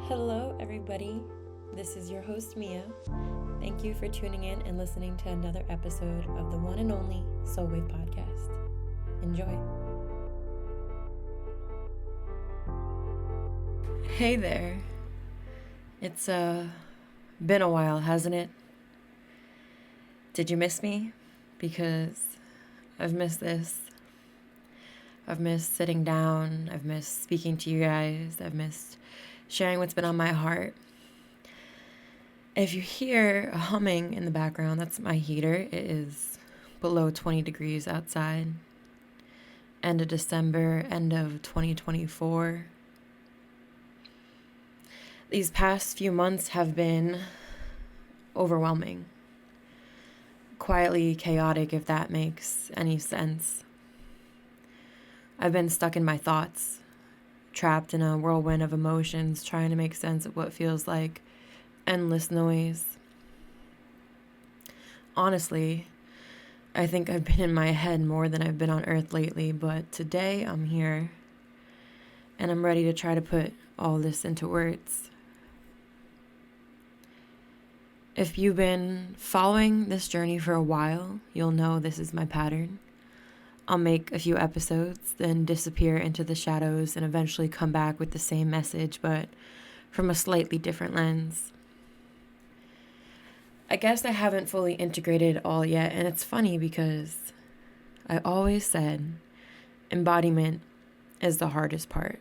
Hello, everybody. This is your host, Mia. Thank you for tuning in and listening to another episode of the one and only Soul Wave Podcast. Enjoy. Hey there. It's been a while, hasn't it? Did you miss me? Because I've missed this. I've missed sitting down. I've missed speaking to you guys. I've missed sharing what's been on my heart. If you hear a humming in the background, that's my heater. It is below 20 degrees outside. End of December, end of 2024. These past few months have been overwhelming. Quietly chaotic, if that makes any sense. I've been stuck in my thoughts, trapped in a whirlwind of emotions, trying to make sense of what feels like endless noise. Honestly, I think I've been in my head more than I've been on earth lately, but today I'm here, and I'm ready to try to put all this into words. If you've been following this journey for a while, you'll know this is my pattern. I'll make a few episodes, then disappear into the shadows and eventually come back with the same message, but from a slightly different lens. I guess I haven't fully integrated it all yet, and it's funny because I always said embodiment is the hardest part.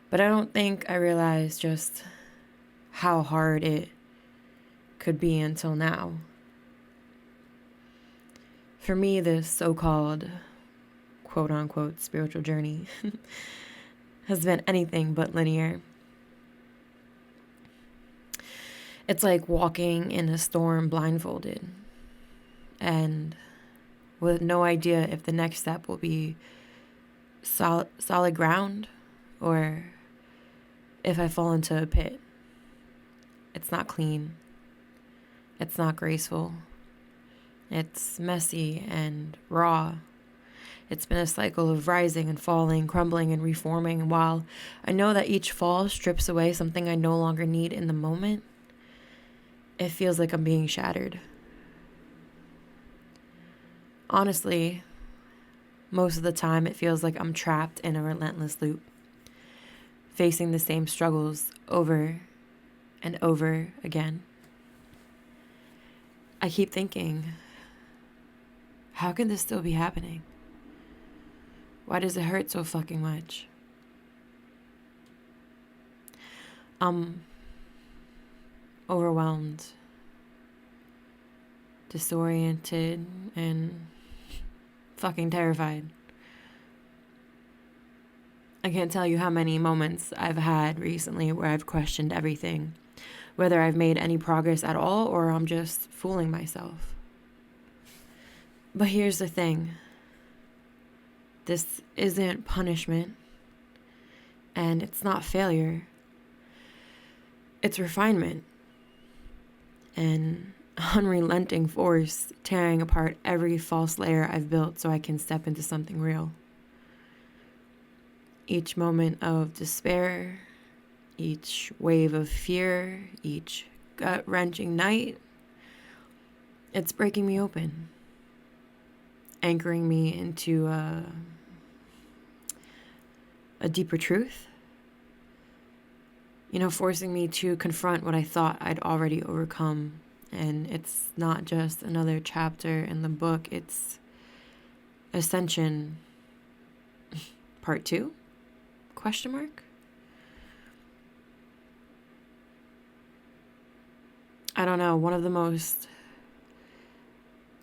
But I don't think I realized just how hard it could be until now. For me, this so-called quote-unquote spiritual journey has been anything but linear. It's like walking in a storm blindfolded and with no idea if the next step will be solid ground or if I fall into a pit. It's not clean. It's not graceful. It's messy and raw. It's been a cycle of rising and falling, crumbling and reforming. And while I know that each fall strips away something I no longer need in the moment, it feels like I'm being shattered. Honestly, most of the time it feels like I'm trapped in a relentless loop, facing the same struggles over and over again. I keep thinking, how can this still be happening? Why does it hurt so fucking much? I'm overwhelmed, disoriented, and fucking terrified. I can't tell you how many moments I've had recently where I've questioned everything, whether I've made any progress at all or I'm just fooling myself. But here's the thing. This isn't punishment, and it's not failure. It's refinement. An unrelenting force tearing apart every false layer I've built so I can step into something real. Each moment of despair, each wave of fear, each gut-wrenching night, it's breaking me open, anchoring me into a deeper truth, forcing me to confront what I thought I'd already overcome. And it's not just another chapter in the book, it's Ascension Part2? ? I don't know, one of the most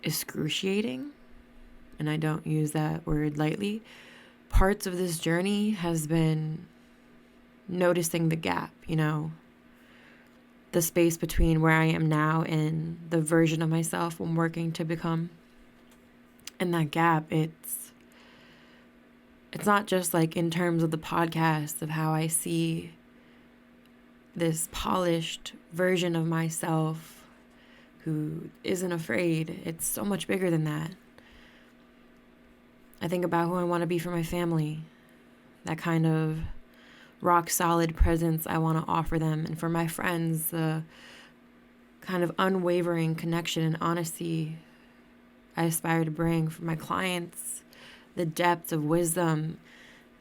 excruciating, and I don't use that word lightly, parts of this journey has been noticing the gap, the space between where I am now and the version of myself I'm working to become. And that gap, it's not just like in terms of the podcast, of how I see this polished version of myself who isn't afraid. It's so much bigger than that. I think about who I want to be for my family, that kind of rock solid presence I want to offer them. And for my friends, the kind of unwavering connection and honesty I aspire to bring. For my clients, the depth of wisdom,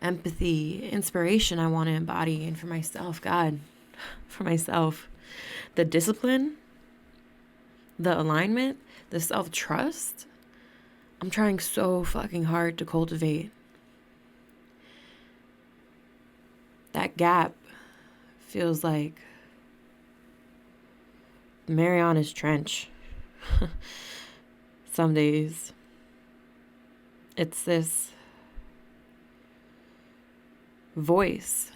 empathy, inspiration I want to embody. And for myself, God, for myself, the discipline, the alignment, the self-trust, I'm trying so fucking hard to cultivate. That gap feels like Mariana's Trench. Some days. It's this voice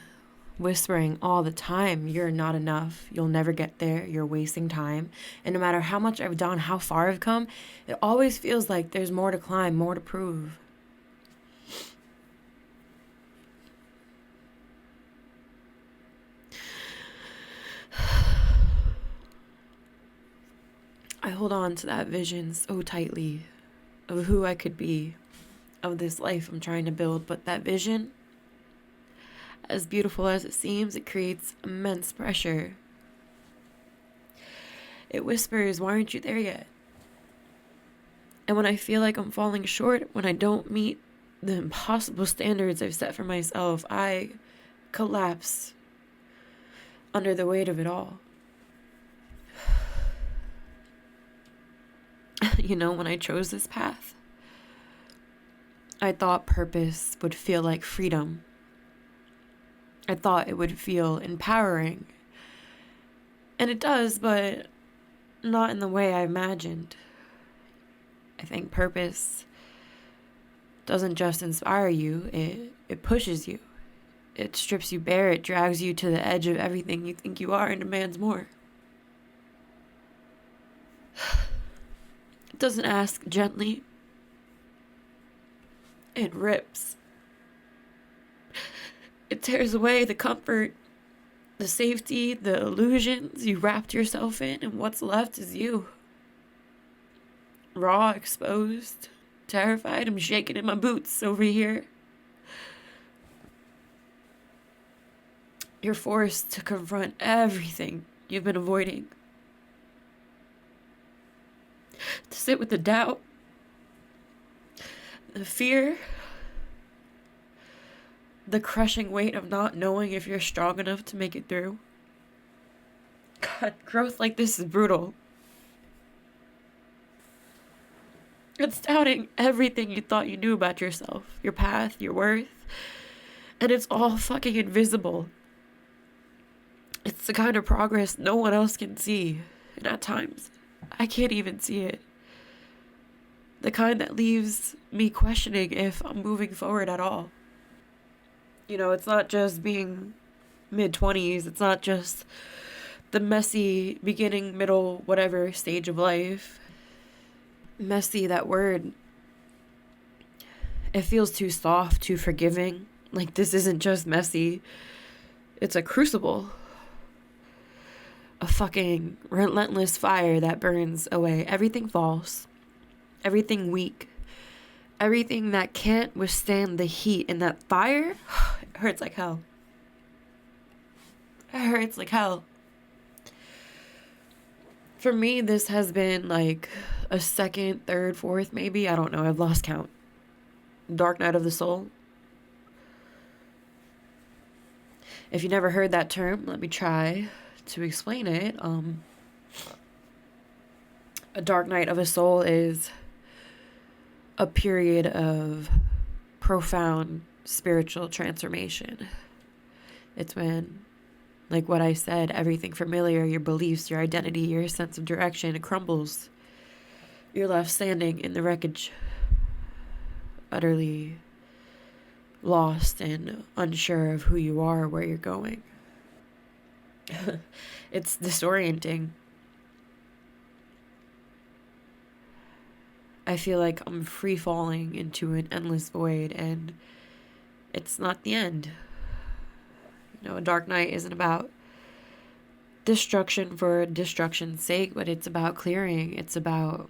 whispering all the time, you're not enough, you'll never get there, you're wasting time. And no matter how much I've done, how far I've come, it always feels like there's more to climb, more to prove. I hold on to that vision so tightly of who I could be, of this life I'm trying to build. But that vision, as beautiful as it seems, it creates immense pressure. It whispers, why aren't you there yet? And when I feel like I'm falling short, when I don't meet the impossible standards I've set for myself, I collapse under the weight of it all. You know, when I chose this path, I thought purpose would feel like freedom. I thought it would feel empowering. And it does, but not in the way I imagined. I think purpose doesn't just inspire you, it pushes you. It strips you bare, it drags you to the edge of everything you think you are and demands more. It doesn't ask gently. It rips. It tears away the comfort, the safety, the illusions you wrapped yourself in, and what's left is you. Raw, exposed, terrified, I'm shaking in my boots over here. You're forced to confront everything you've been avoiding. To sit with the doubt, the fear, the crushing weight of not knowing if you're strong enough to make it through. God, growth like this is brutal. It's doubting everything you thought you knew about yourself, your path, your worth, and it's all fucking invisible. It's the kind of progress no one else can see, and at times, I can't even see it. The kind that leaves me questioning if I'm moving forward at all. You know, it's not just being mid-20s. It's not just the messy beginning, middle, whatever stage of life. Messy, that word. It feels too soft, too forgiving. Like this isn't just messy. It's a crucible. A fucking relentless fire that burns away everything false, everything weak, everything that can't withstand the heat. And that fire, it hurts like hell. It hurts like hell. For me, this has been like a second, third, fourth, maybe. I don't know. I've lost count. Dark night of the soul. If you never heard that term, let me try to explain it. A dark night of a soul is a period of profound spiritual transformation. It's when, like what I said, everything familiar, your beliefs, your identity, your sense of direction, it crumbles. You're left standing in the wreckage, utterly lost and unsure of who you are, where you're going. It's disorienting. I feel like I'm free falling into an endless void, and it's not the end. You know, a dark night isn't about destruction for destruction's sake, but it's about clearing. It's about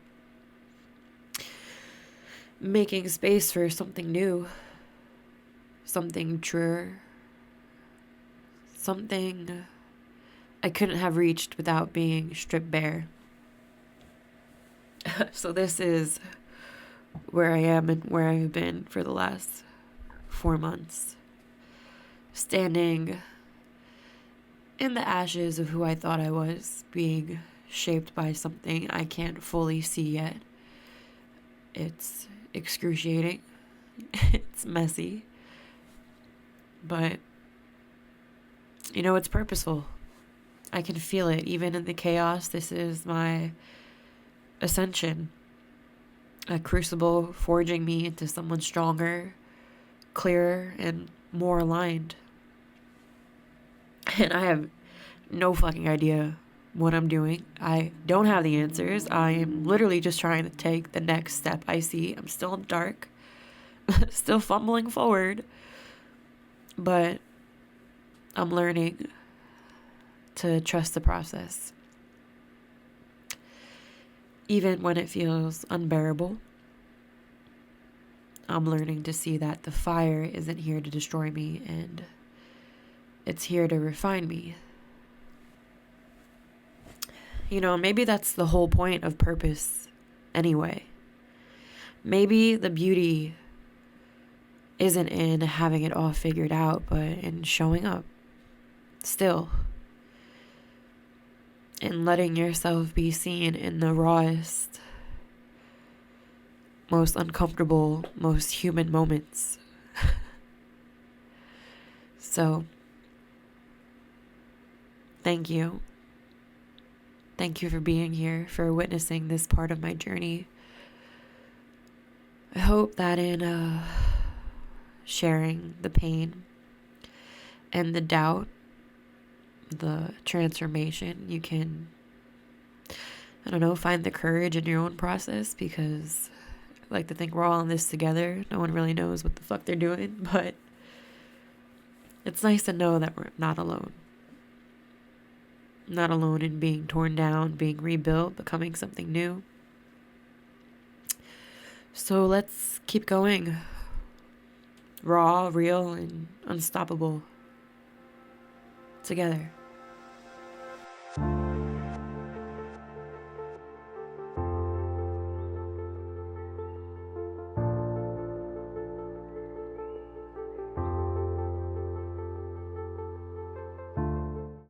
making space for something new, something truer, something I couldn't have reached without being stripped bare. So this is where I am and where I've been for the last 4 months. Standing in the ashes of who I thought I was, being shaped by something I can't fully see yet. It's excruciating. It's messy. But, it's purposeful. I can feel it. Even in the chaos, this is my ascension. A crucible forging me into someone stronger, clearer, and more aligned. And I have no fucking idea what I'm doing. I don't have the answers. I am literally just trying to take the next step I see. I'm still in the dark, still fumbling forward, but I'm learning to trust the process. Even when it feels unbearable, I'm learning to see that the fire isn't here to destroy me, and it's here to refine me. Maybe that's the whole point of purpose anyway. Maybe the beauty isn't in having it all figured out, but in showing up still. And letting yourself be seen in the rawest, most uncomfortable, most human moments. So, thank you. Thank you for being here, for witnessing this part of my journey. I hope that in sharing the pain and the doubt, the transformation, you can, find the courage in your own process, because I like to think we're all in this together. No one really knows what the fuck they're doing, but it's nice to know that we're not alone. Not alone in being torn down, being rebuilt, becoming something new. So let's keep going. Raw, real, and unstoppable. Together.